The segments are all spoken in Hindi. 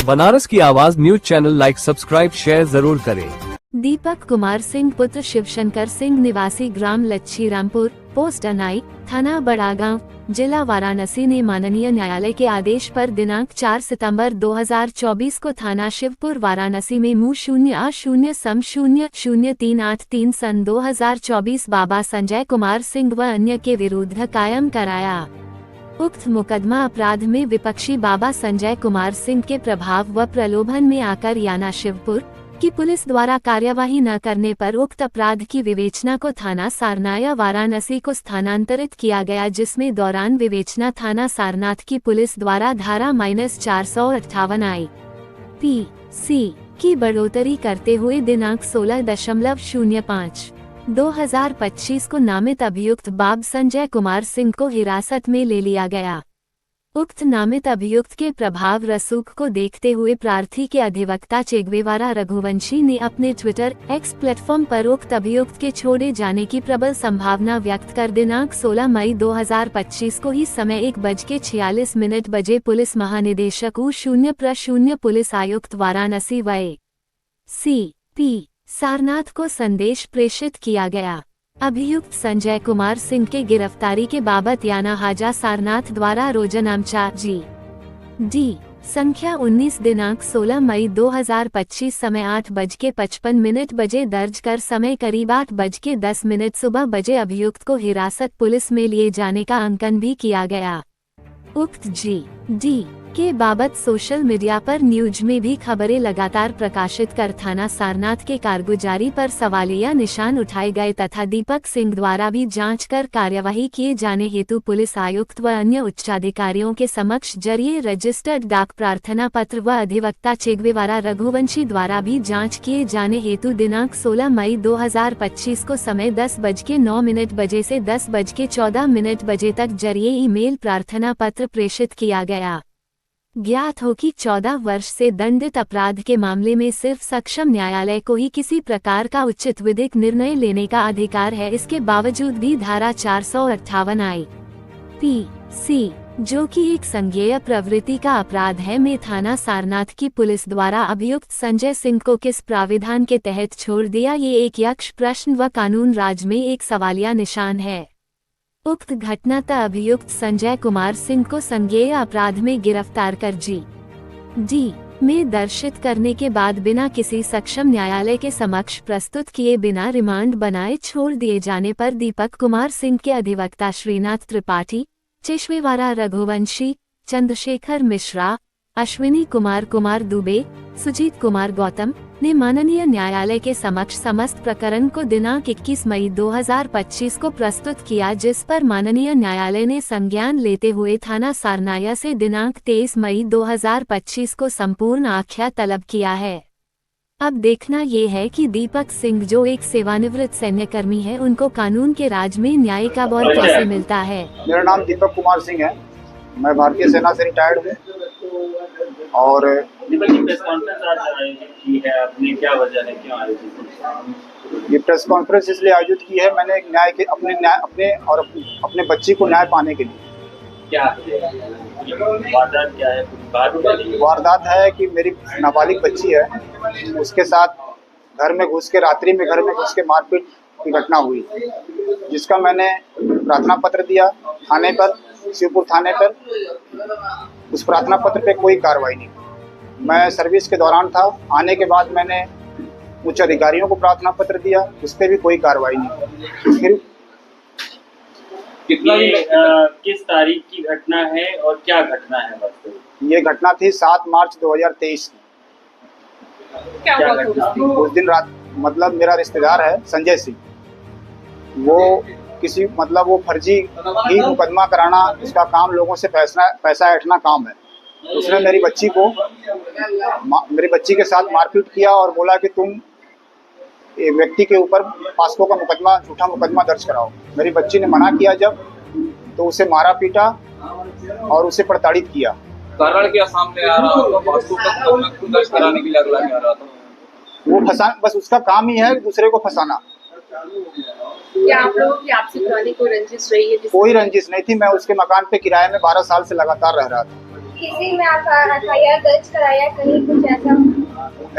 बनारस की आवाज news channel like subscribe share जरूर करें। दीपक कुमार सिंह पुत्र शिवशंकर सिंह निवासी ग्राम लच्छी रामपुर पोस्ट अनाई थाना बड़ागांव जिला वाराणसी ने माननीय न्यायालय के आदेश पर दिनांक 4 सितंबर 2024 को थाना शिवपुर वाराणसी में मु 0A0 सन 2024 बाबा संजय कुमार सिंह व अन्य के विरुद्ध कायम कराया। उक्त मुकदमा अपराध में विपक्षी बाबा संजय कुमार सिंह के प्रभाव व प्रलोभन में आकर याना शिवपुर की पुलिस द्वारा कार्यवाही न करने पर उक्त अपराध की विवेचना को थाना सारनाया वाराणसी को स्थानांतरित किया गया, जिसमें दौरान विवेचना थाना सारनाथ की पुलिस द्वारा धारा -458 IPC की बढ़ोतरी करते हुए दिनांक 16.05/2025 को नामित अभियुक्त बाब संजय कुमार सिंह को हिरासत में ले लिया गया। उक्त नामित अभियुक्त के प्रभाव रसूख को देखते हुए प्रार्थी के अधिवक्ता चेगवेवारा रघुवंशी ने अपने ट्विटर एक्स प्लेटफॉर्म पर उक्त अभियुक्त के छोड़े जाने की प्रबल संभावना व्यक्त कर दिनांक 16 मई 2025 को ही समय 1:46 बजे पुलिस महानिदेशक U0 पुलिस आयुक्त वाराणसी CP सारनाथ को संदेश प्रेषित किया गया। अभियुक्त संजय कुमार सिंह के गिरफ्तारी के बाबत याना हाजा सारनाथ द्वारा रोजनामचा GD संख्या 19 दिनांक 16 मई 2025 समय 8:55 बजे दर्ज कर समय करीब 8:10 सुबह बजे अभियुक्त को हिरासत पुलिस में लिए जाने का अंकन भी किया गया। उक्त GD के बाबत सोशल मीडिया पर न्यूज में भी खबरें लगातार प्रकाशित कर थाना सारनाथ के कारगुजारी पर सवालिया निशान उठाए गए तथा दीपक सिंह द्वारा भी जांच कर कार्यवाही किए जाने हेतु पुलिस आयुक्त व अन्य उच्चाधिकारियों के समक्ष जरिए रजिस्टर्ड डाक प्रार्थना पत्र व अधिवक्ता चेगवेवारा रघुवंशी द्वारा भी जांच किए जाने हेतु दिनांक 16 मई 2025 को समय 10:09 बजे से 10:14 बजे तक जरिए ईमेल प्रार्थना पत्र प्रेषित किया गया। ज्ञात हो कि 14 वर्ष से दंडित अपराध के मामले में सिर्फ सक्षम न्यायालय को ही किसी प्रकार का उचित विधिक निर्णय लेने का अधिकार है। इसके बावजूद भी धारा 458 IPC जो कि एक संज्ञेय प्रवृत्ति का अपराध है में थाना सारनाथ की पुलिस द्वारा अभियुक्त संजय सिंह को किस प्राविधान के तहत छोड़ दिया, ये एक यक्ष प्रश्न व कानून राज में एक सवालिया निशान है। उक्त घटना अभियुक्त संजय कुमार सिंह को संज्ञेय अपराध में गिरफ्तार कर GD में दर्शित करने के बाद बिना किसी सक्षम न्यायालय के समक्ष प्रस्तुत किए बिना रिमांड बनाए छोड़ दिए जाने पर दीपक कुमार सिंह के अधिवक्ता श्रीनाथ त्रिपाठी, चेगवेवारा रघुवंशी, चंद्रशेखर मिश्रा, अश्विनी कुमार दुबे, सुजीत कुमार गौतम ने माननीय न्यायालय के समक्ष समस्त प्रकरण को दिनांक 21 मई 2025 को प्रस्तुत किया, जिस पर माननीय न्यायालय ने संज्ञान लेते हुए थाना सारनाया से दिनांक 23 मई 2025 को संपूर्ण आख्या तलब किया है। अब देखना ये है कि दीपक सिंह जो एक सेवानिवृत्त सैन्यकर्मी है, उनको कानून के राज में न्याय का बल कैसे मिलता है। मेरा नाम दीपक कुमार सिंह है, मैं भारतीय सेना से रिटायर्ड हूँ और प्रेस कॉन्फ्रेंस आज आयोजित की है आपने, क्या वजह है, क्यों आयोजित? ये प्रेस कॉन्फ्रेंस इसलिए आयोजित की है, मैंने न्याय के अपने बच्ची को न्याय पाने के लिए। क्या वारदात क्या है? वारदात है कि मेरी नाबालिग बच्ची है, उसके साथ रात्रि में घर में घुस के मारपीट की घटना हुई, जिसका मैंने प्रार्थना पत्र दिया थाने पर, शिवपुर थाने पर। उस प्रार्थना पत्र पे कोई कार्रवाई नहीं। मैं सर्विस के दौरान था, आने के बाद मैंने उच्च अधिकारियों को प्रार्थना पत्र दिया, उस पर भी कोई कार्रवाई नहीं। फिर किस तारीख की घटना है और क्या घटना है? ये घटना थी 7 मार्च 2023 में। क्या घटना? उस दिन रात मतलब मेरा रिश्तेदार है संजय सिंह, वो वो फर्जी ही मुकदमा कराना, उसका काम लोगों से पैसा ऐंठना काम है। उसने मेरी बच्ची के साथ मारपीट किया और बोला कि तुम एक व्यक्ति के ऊपर पास्को का झूठा मुकदमा दर्ज कराओ। मेरी बच्ची ने मना किया जब, तो उसे मारा पीटा और उसे प्रताड़ित किया। कारण क्या सामने आ रहा था? पास्को का मुकदमा दर्ज कराने के लिए अगला क्या रहा था? वो बस उसका काम ही है दूसरे को फंसाना। क्या आप लोगों की आपसे पुरानी कोई रंजिश रही है? कोई रंजिश नहीं थी, मैं उसके मकान पे किराए में 12 साल से लगातार रह रहा था। किसी में आप FIR दर्ज कराया कहीं कुछ ऐसा?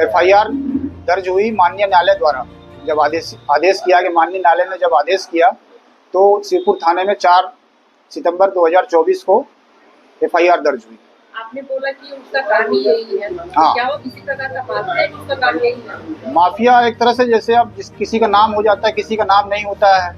FIR दर्ज हुई माननीय न्यायालय द्वारा। जब आदेश किया कि माननीय न्यायालय ने जब आदेश किया तो शिवपुर थाने में 4 सितंबर 2024 को FIR दर्ज हुई। आपने बोला कि उसका काम ही यही है। हाँ। क्या वो किसी प्रकार का माफिया है, उसका काम यही है? माफिया एक तरह से, जैसे अब किसी का नाम हो जाता है, किसी का नाम नहीं होता है,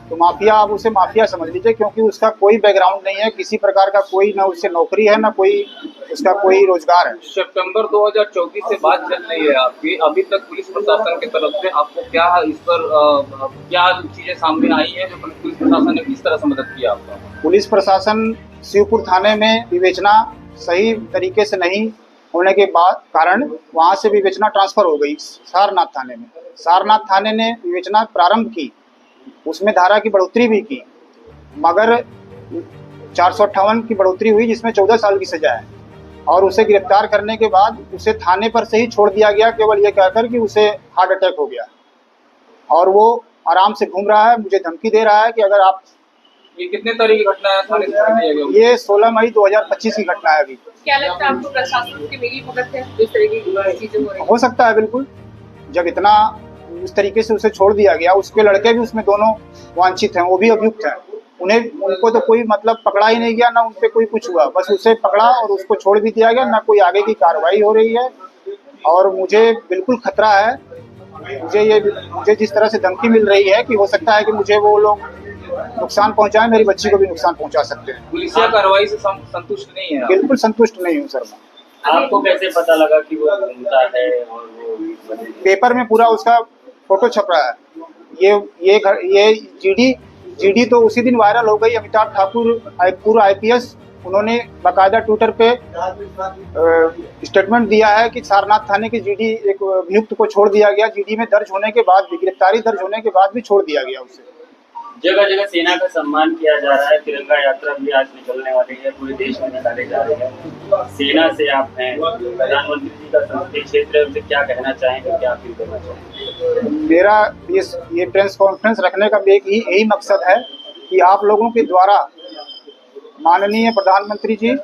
तो माफिया आप उसे माफिया समझ लीजिए, क्योंकि उसका कोई बैकग्राउंड नहीं है, किसी प्रकार का कोई ना उससे नौकरी है ना कोई उसका कोई रोजगार है। सितंबर 2024 से बात चल रही है आपकी, अभी तक पुलिस प्रशासन की तरफ से आपको क्या इस पर क्या चीजें सामने आई है जो पुलिस प्रशासन ने किस तरह से मदद किया आपका? पुलिस प्रशासन शिवपुर थाने में विवेचना सही तरीके से नहीं होने के बाद कारण वहां से विवेचना ट्रांसफर हो गई सारनाथ थाने में। सारनाथ थाने ने विवेचना प्रारंभ की, उसमें धारा की बढ़ोतरी भी की, मगर 458 की बढ़ोतरी हुई जिसमें 14 साल की सजा है, और उसे गिरफ्तार करने के बाद उसे थाने पर से ही छोड़ दिया गया, केवल ये कहकर कि उसे हार्ट अटैक हो गया, और वो आराम से घूम रहा है। मुझे धमकी दे रहा है कि अगर आप, ये कितने तारीख की घटना है थाने से छोड़ दिया गया? ये 16 मई 2025 की घटना है। अभी क्या लगता है आपको प्रशासन की मिली भगत है इस तरह की चीजें हो रही हो सकता है, बिल्कुल। जब इतना इस तरीके से उसे छोड़ दिया गया, उसके लड़के भी उसमें दोनों वांछित हैं, वो भी अभियुक्त हैं, उनको तो कोई मतलब पकड़ा ही नहीं गया, ना उन पे कोई कुछ हुआ, बस उसे पकड़ा और उसको छोड़ भी दिया गया, ना कोई आगे की कार्रवाई हो रही है। और मुझे बिल्कुल खतरा है, मुझे जिस तरह से धमकी मिल रही है कि हो सकता है कि मुझे वो लोग नुकसान पहुंचाएं, मेरी बच्ची को भी नुकसान पहुंचा सकते हैं। पुलिसिया कार्रवाई से संतुष्ट नहीं है? बिल्कुल संतुष्ट नहीं हूँ सर मैं। आपको कैसे पता लगा कि वो घूमता है और वो पेपर में पूरा उसका फोटो छप रहा है। ये जीडी तो उसी दिन वायरल हो गई। अमिताभ ठाकुर पूर्व IPS, उन्होंने बाकायदा ट्विटर पे स्टेटमेंट दिया है कि सारनाथ थाने के जीडी एक अभियुक्त को छोड़ दिया गया, जीडी में दर्ज होने के बाद भी, गिरफ्तारी दर्ज होने के बाद भी छोड़ दिया गया उसे। जगह जगह सेना का सम्मान किया जा रहा है, तिरंगा यात्रा भी आज निकलने वाली है, पूरे देश में निकाले जा रहे हैं। सेना से आप हैं, प्रधानमंत्री जी का संसदीय क्षेत्र है, उनसे क्या कहना चाहेंगे, क्या अपील करना चाहेंगे? मेरा ये प्रेस कॉन्फ्रेंस रखने का यही मकसद है कि आप लोगों के द्वारा माननीय प्रधानमंत्री जी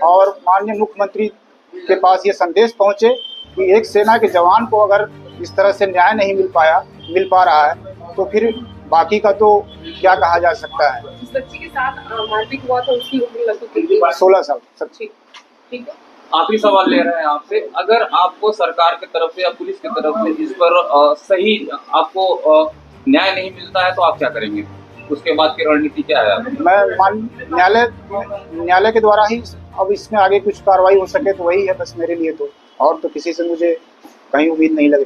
और माननीय मुख्यमंत्री के पास ये संदेश पहुंचे कि एक सेना के जवान को अगर इस तरह से न्याय नहीं मिल पा रहा है, तो फिर बाकी का तो क्या कहा जा सकता है। जिस बच्ची के साथ मारपीट हुआ था उसकी उम्र लगभग कितनी? 16 साल। ठीक है। आखिरी सवाल ले रहे हैं आपसे, अगर आपको सरकार की तरफ से या पुलिस की तरफ से इस पर सही आपको न्याय नहीं मिलता है तो आप क्या करेंगे? उसके बाद की रणनीति क्या है? मैं न्यायालय के द्वारा ही अब इसमें आगे कुछ कार्रवाई हो सके तो वही है बस मेरे लिए, तो और तो किसी से मुझे कहीं उम्मीद नहीं लग रही।